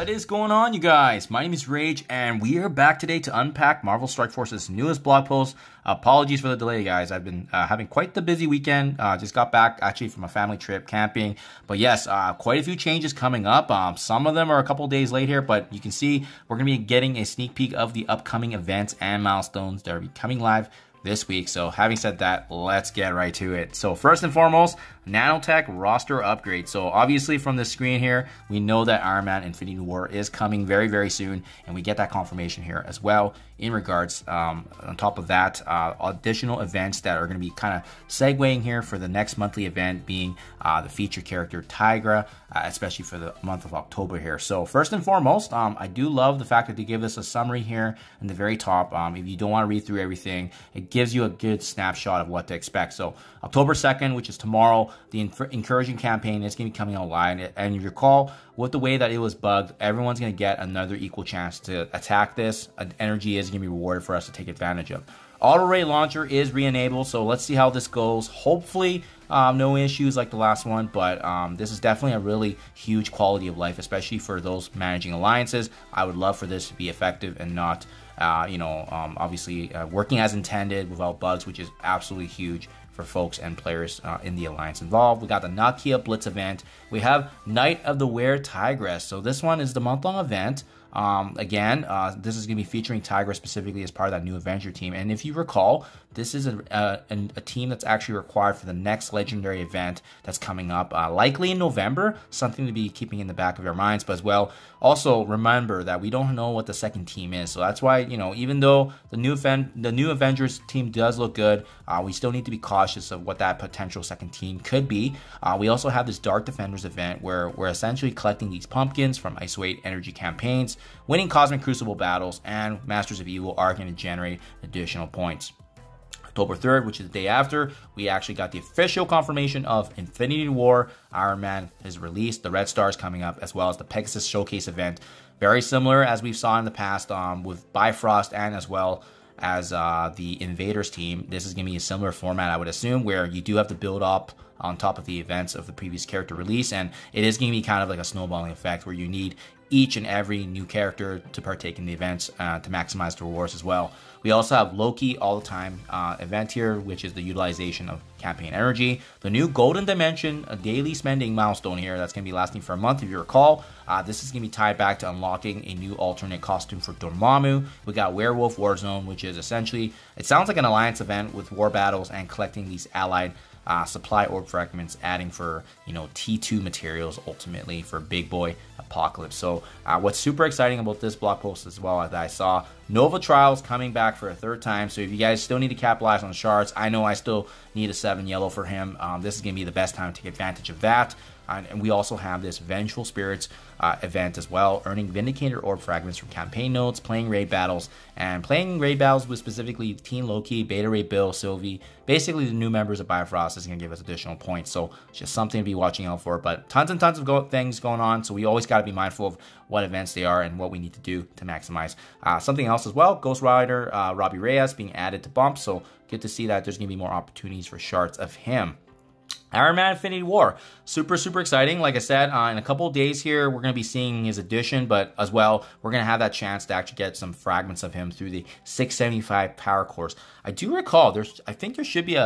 What is going on, you guys? My name is Rayge, and we are back today to unpack Marvel Strike Force's newest blog post. Apologies for the delay, guys. I've been having quite the busy weekend. Just got back, actually, from a family trip camping. But yes, quite a few changes coming up. Some of them are a couple days late here, but you can see we're going to be getting a sneak peek of the upcoming events and milestones that are coming live this week. So having said that, let's get right to it. So first and foremost, nanotech roster upgrade. So obviously from the screen here, we know that Iron Man Infinity War is coming very, very soon, and we get that confirmation here as well. In regards, on top of that, additional events that are going to be kind of segueing here for the next monthly event being the featured character Tigra, especially for the month of October here. So first and foremost, I do love the fact that they give us a summary here in the very top. If you don't want to read through everything, it gives you a good snapshot of what to expect. So October 2nd, which is tomorrow, the Incursion campaign is going to be coming online. And you recall, with the way that it was bugged, everyone's going to get another equal chance to attack this. Energy is going to be rewarded for us to take advantage of. Auto Ray Launcher is re-enabled, so let's see how this goes. Hopefully, no issues like the last one, but this is definitely a really huge quality of life, especially for those managing alliances. I would love for this to be effective and not, obviously working as intended without bugs, which is absolutely huge for folks and players in the alliance involved. We got the Nakia Blitz event. We have Night of the Were Tigress. So this one is the month-long event. This is going to be featuring Tigra specifically as part of that new Avenger team. And if you recall, this is a team that's actually required for the next legendary event that's coming up, likely in November, something to be keeping in the back of your minds. But as well, also remember that we don't know what the second team is. So that's why, even though the new Avengers team does look good, we still need to be cautious of what that potential second team could be. We also have this Dark Defenders event where we're essentially collecting these pumpkins from Isolate Energy campaigns, winning Cosmic Crucible battles, and Masters of Evil are going to generate additional points. October 3rd, which is the day after, we actually got the official confirmation of Infinity War. Iron Man is released, the Red Star is coming up, as well as the Pegasus Showcase event. Very similar as we've saw in the past with Bifrost and as well as the Invaders team. This is going to be a similar format, I would assume, where you do have to build up on top of the events of the previous character release, and it is going to be kind of like a snowballing effect where you need each and every new character to partake in the events to maximize the rewards as well. We also have Loki All the Time event here, which is the utilization of campaign energy. The new Golden Dimension, a daily spending milestone here that's going to be lasting for a month, if you recall. This is going to be tied back to unlocking a new alternate costume for Dormammu. We got Werewolf Warzone, which is essentially, it sounds like an alliance event with war battles and collecting these allied supply orb fragments, adding for T2 materials ultimately for Big Boy Apocalypse. So what's super exciting about this blog post as well, that I saw Nova Trials coming back for a third time. So if you guys still need to capitalize on shards, I know I still need a 7 yellow for him. This is going to be the best time to take advantage of that. And we also have this Vengeful Spirits event as well, earning Vindicator Orb Fragments from campaign notes, playing raid battles, and playing raid battles with specifically Teen Loki, Beta Ray Bill, Sylvie. Basically, the new members of Bifrost is going to give us additional points, so just something to be watching out for. But tons and tons of things going on, so we always got to be mindful of what events they are and what we need to do to maximize. Something else as well, Ghost Rider Robbie Reyes being added to bump, so good to see that there's going to be more opportunities for shards of him. Iron Man Infinity War, super exciting. Like I said, in a couple of days here, we're going to be seeing his addition, but as well, we're going to have that chance to actually get some fragments of him through the 675 Power Cores. I do recall, I think there should be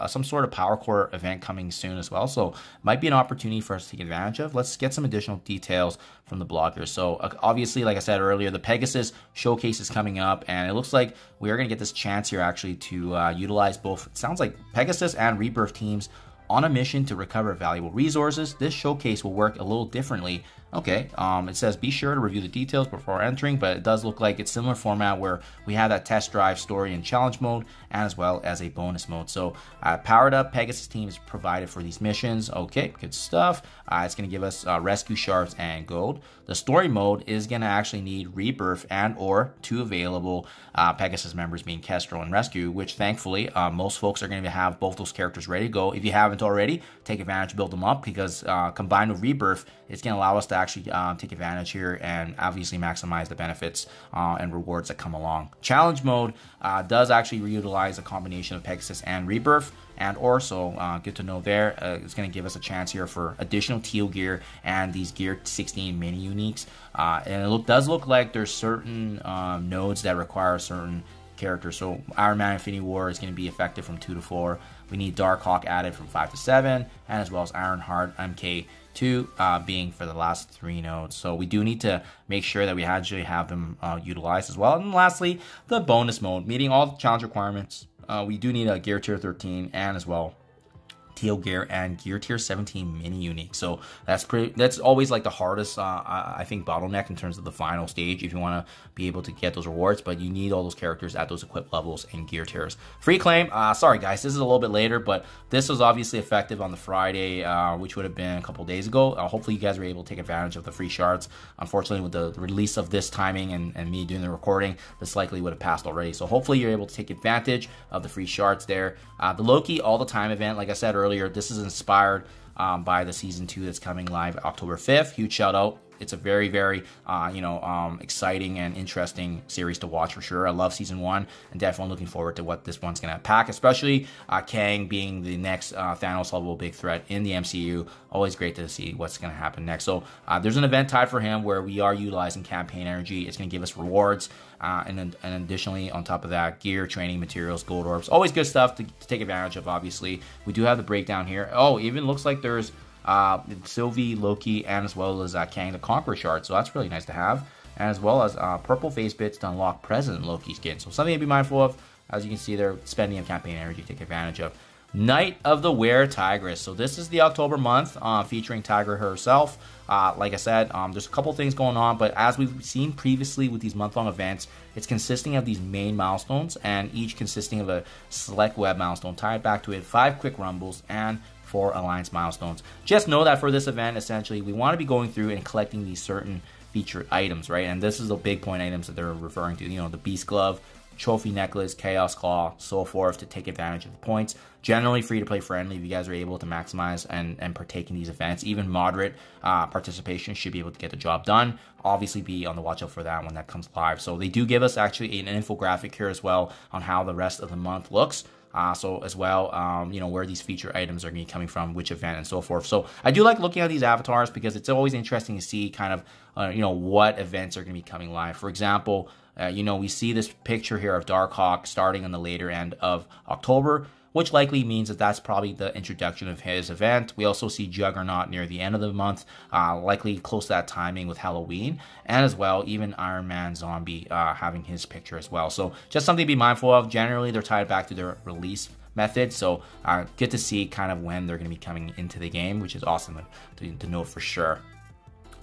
some sort of Power Core event coming soon as well, so might be an opportunity for us to take advantage of. Let's get some additional details from the bloggers. So obviously, like I said earlier, the Pegasus Showcase is coming up, and it looks like we are going to get this chance here actually to utilize both, it sounds like Pegasus and Rebirth teams on a mission to recover valuable resources. This showcase will work a little differently. Okay, it says be sure to review the details before entering, but it does look like it's similar format where we have that test drive, story, and challenge mode, and as well as a bonus mode. So powered up Pegasus team is provided for these missions. Okay, good stuff. It's going to give us rescue shards and gold. The story mode is going to actually need Rebirth and or 2 available Pegasus members, being Kestrel and Rescue, which thankfully most folks are going to have both those characters ready to go. If you haven't already, take advantage, build them up, because combined with Rebirth, it's going to allow us to actually take advantage here and obviously maximize the benefits and rewards that come along. Challenge mode does actually reutilize a combination of Pegasus and Rebirth, and also good to know there, it's going to give us a chance here for additional teal gear and these gear 16 mini uniques. And it does look like there's certain nodes that require certain characters. So Iron Man Infinity War is going to be effective from 2 to 4. We need Darkhawk added from 5 to 7, and as well as Ironheart MK2 being for the last 3 nodes. So we do need to make sure that we actually have them utilized as well. And lastly, the bonus mode, meeting all the challenge requirements. We do need a gear tier 13 and as well teal gear and gear tier 17 mini unique. So that's always like the hardest I think bottleneck in terms of the final stage if you want to be able to get those rewards, but you need all those characters at those equip levels and gear tiers. Free claim, sorry guys, this is a little bit later, but this was obviously effective on the Friday, which would have been a couple days ago. Hopefully you guys were able to take advantage of the free shards. Unfortunately, with the release of this timing and me doing the recording, this likely would have passed already. So hopefully you're able to take advantage of the free shards there. The Loki all the time event, like I said earlier, this is inspired by the season 2 that's coming live October 5th. Huge shout out. It's a very, very, exciting and interesting series to watch for sure. I love season 1 and definitely looking forward to what this one's going to pack, especially Kang being the next Thanos level big threat in the MCU. Always great to see what's going to happen next. So there's an event tied for him where we are utilizing campaign energy. It's going to give us rewards. And additionally, on top of that, gear, training materials, gold orbs. Always good stuff to take advantage of, obviously. We do have the breakdown here. Oh, even looks like there's Sylvie, Loki, and as well as Kang the Conqueror shard, so that's really nice to have, and as well as purple face bits to unlock President Loki skin. So something to be mindful of. As you can see, they're spending of campaign energy to take advantage of. Night of the Were Tigress. So this is the October month featuring Tigra herself. Like I said, there's a couple things going on, but as we've seen previously with these month-long events, it's consisting of these main milestones, and each consisting of a select web milestone tied back to it, 5 quick rumbles, and 4 alliance milestones. Just know that for this event, essentially, we want to be going through and collecting these certain featured items, right? And this is the big point items that they're referring to, the Beast Glove, Trophy Necklace, Chaos Claw, so forth, to take advantage of the points. Generally free to play friendly if you guys are able to maximize and partake in these events. Even moderate participation should be able to get the job done. Obviously be on the watch out for that when that comes live. So they do give us actually an infographic here as well on how the rest of the month looks. So as well, where these feature items are going to be coming from, which event, and so forth. So I do like looking at these avatars because it's always interesting to see kind of, what events are going to be coming live. For example, we see this picture here of Darkhawk starting on the later end of October, which likely means that that's probably the introduction of his event. We also see Juggernaut near the end of the month, likely close to that timing with Halloween, and as well, even Iron Man Zombie having his picture as well. So just something to be mindful of. Generally, they're tied back to their release method, so good to see kind of when they're going to be coming into the game, which is awesome to note for sure.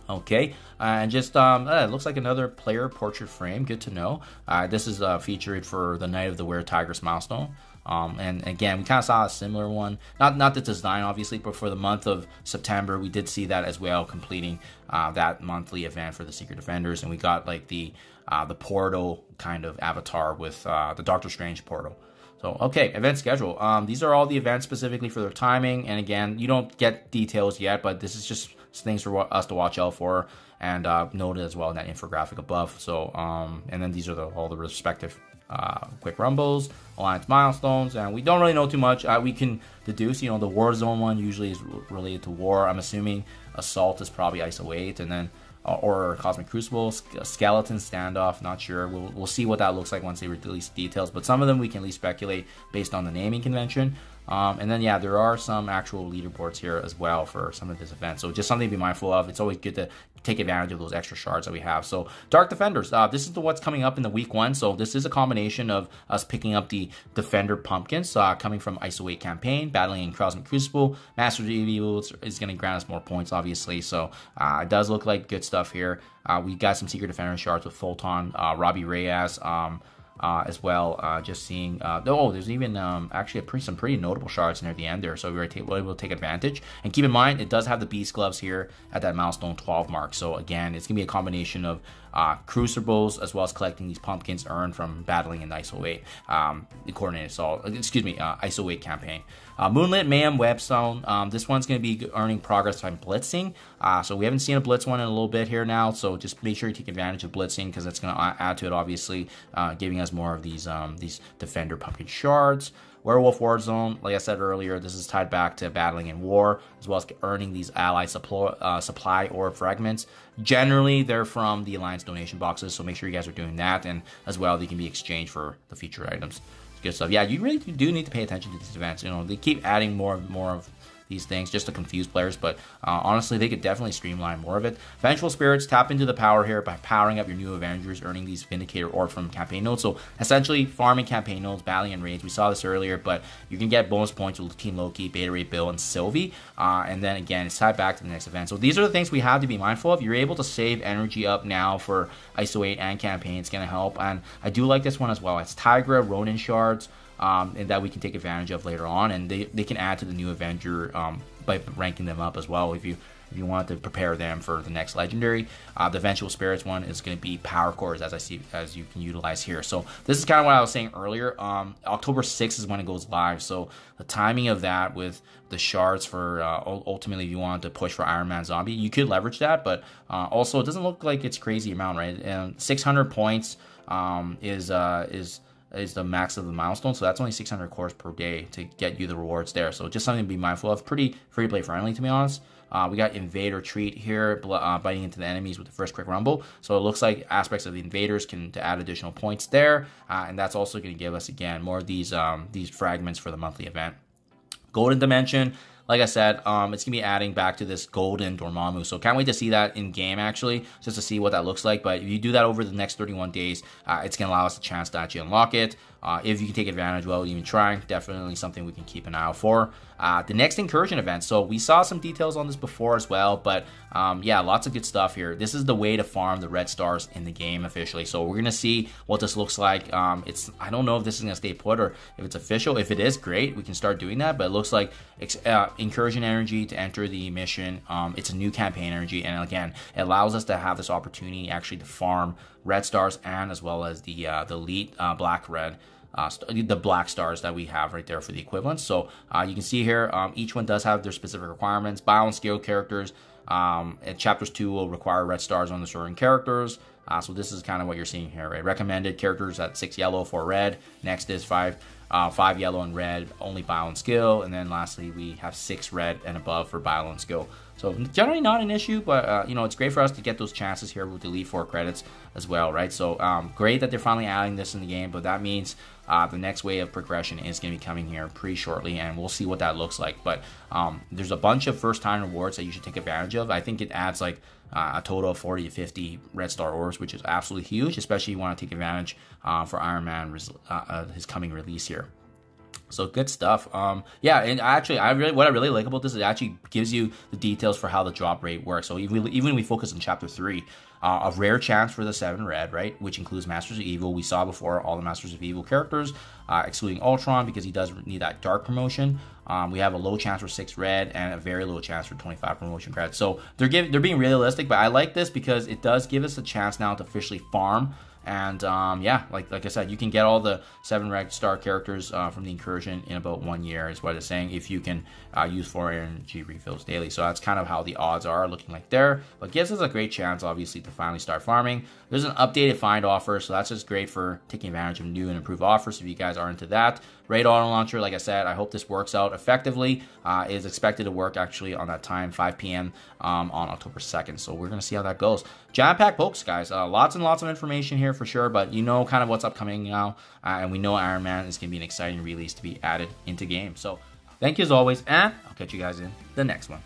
Okay, and just it looks like another player portrait frame. Good to know. This is featured for the Night of the Were Tigress milestone. And again, we kind of saw a similar one. Not the design, obviously, but for the month of September, we did see that as well, completing that monthly event for the Secret Defenders, and we got like the portal kind of avatar with the Doctor Strange portal. So, okay, event schedule. These are all the events specifically for their timing, and again, you don't get details yet, but this is just things for us to watch out for, and noted as well in that infographic above. So, and then these are all the respective quick rumbles, alliance milestones, and we don't really know too much. We can deduce, the Warzone one usually is related to war. I'm assuming Assault is probably ISO 8, and then or Cosmic Crucible, Skeleton Standoff, not sure. We'll see what that looks like once they release details, but some of them we can at least speculate based on the naming convention. And then, yeah, there are some actual leaderboards here as well for some of this event. So just something to be mindful of. It's always good to take advantage of those extra shards that we have. So Dark Defenders, this is what's coming up in the week 1. So this is a combination of us picking up the Defender Pumpkins coming from ISO 8 campaign, battling in Cosmic Crucible. Master of Evil is going to grant us more points, obviously. So it does look like good stuff here. We got some Secret Defender shards with Photon, Robbie Reyes, as well. Just seeing, oh, there's even actually some pretty notable shards near the end there, so we were able to take advantage. And keep in mind, it does have the beast gloves here at that milestone 12 mark. So again, it's gonna be a combination of crucibles as well as collecting these pumpkins earned from battling in the ISO 8 coordinated assault. Excuse me, ISO 8 campaign. Moonlit Mayhem Webstone. This one's going to be earning progress by blitzing. So we haven't seen a blitz one in a little bit here now. So just make sure you take advantage of blitzing because that's going to add to it, obviously, giving us more of these defender pumpkin shards. Werewolf Warzone, like I said earlier, this is tied back to battling in war, as well as earning these ally supply orb fragments. Generally, they're from the Alliance donation boxes, so make sure you guys are doing that, and as well, they can be exchanged for the feature items. Good stuff. Yeah, you really do need to pay attention to these events. You know, they keep adding more of these things just to confuse players, but honestly, they could definitely streamline more of it. Vengeful Spirits, tap into the power here by powering up your new Avengers, earning these Vindicator Orb from campaign nodes. So essentially, farming campaign nodes, battling and raids. We saw this earlier, but you can get bonus points with Team Loki, Beta Ray Bill, and Sylvie. And then again, it's tied back to the next event. So these are the things we have to be mindful of. You're able to save energy up now for ISO 8 and campaign. It's going to help. And I do like this one as well. It's Tigra, Ronin Shards. And that we can take advantage of later on, and they can add to the new Avenger by ranking them up as well if you want to prepare them for the next legendary. The Vengeful Spirits one is going to be power cores as you can utilize here. So this is kind of what I was saying earlier. October 6th is when it goes live, so the timing of that with the shards for ultimately if you want to push for Iron Man Zombie, you could leverage that, but also it doesn't look like it's crazy amount, right? 600 points is the max of the milestone, so that's only 600 cores per day to get you the rewards there. So just something to be mindful of. Pretty free-to-play friendly, to be honest. We got Invader Treat here, biting into the enemies with the first quick rumble. So it looks like aspects of the invaders can to add additional points there, and that's also going to give us again more of these fragments for the monthly event. Golden Dimension. Like I said, it's going to be adding back to this golden Dormammu. So can't wait to see that in game, actually, just to see what that looks like. But if you do that over the next 31 days, it's going to allow us a chance to actually unlock it. If you can take advantage while even trying, definitely something we can keep an eye out for. The next incursion event. So we saw some details on this before as well, but yeah, lots of good stuff here. This is the way to farm the red stars in the game officially. So we're gonna see what this looks like. I don't know if this is gonna stay put or if it's official. If it is, great, we can start doing that. But it looks like incursion energy to enter the mission. It's a new campaign energy, and again, it allows us to have this opportunity actually to farm red stars and as well as the elite black-red. The black stars that we have right there for the equivalents. So you can see here, each one does have their specific requirements. Bio and skill characters, and chapters 2 will require red stars on the certain characters. So this is kind of what you're seeing here, right? Recommended characters at 6 yellow, 4 red. Next is 5 yellow and red, only bio and skill. And then lastly, we have 6 red and above for bio and skill. So generally not an issue, but you know, it's great for us to get those chances here with the Elite 4 credits as well, right? So great that they're finally adding this in the game, but that means the next wave of progression is going to be coming here pretty shortly, and we'll see what that looks like. But there's a bunch of first-time rewards that you should take advantage of. I think it adds like a total of 40 to 50 red star orbs, which is absolutely huge, especially if you want to take advantage for Iron Man, his coming release here. So good stuff. Yeah, and actually, what I really like about this is it actually gives you the details for how the drop rate works. So even when we focus on chapter 3, a rare chance for the 7 red, right, which includes Masters of Evil. We saw before all the Masters of Evil characters, excluding Ultron because he does need that dark promotion. We have a low chance for 6 red and a very low chance for 25 promotion credits. So they're being realistic, but I like this because it does give us a chance now to officially farm. And yeah, like I said, you can get all the 7 red star characters from the incursion in about 1 year, is what it's saying, if you can use 4 energy refills daily. So that's kind of how the odds are looking like there. But gives us a great chance, obviously, to finally start farming. There's an updated find offer, so that's just great for taking advantage of new and improved offers if you guys are into that. Raid Auto Launcher, like I said, I hope this works out effectively. It is expected to work actually on that time, 5 p.m. On October 2nd. So we're going to see how that goes. Jam-packed books, guys. Lots and lots of information here for sure, but you know kind of what's upcoming now. And we know Iron Man is going to be an exciting release to be added into game. So thank you as always, and I'll catch you guys in the next one.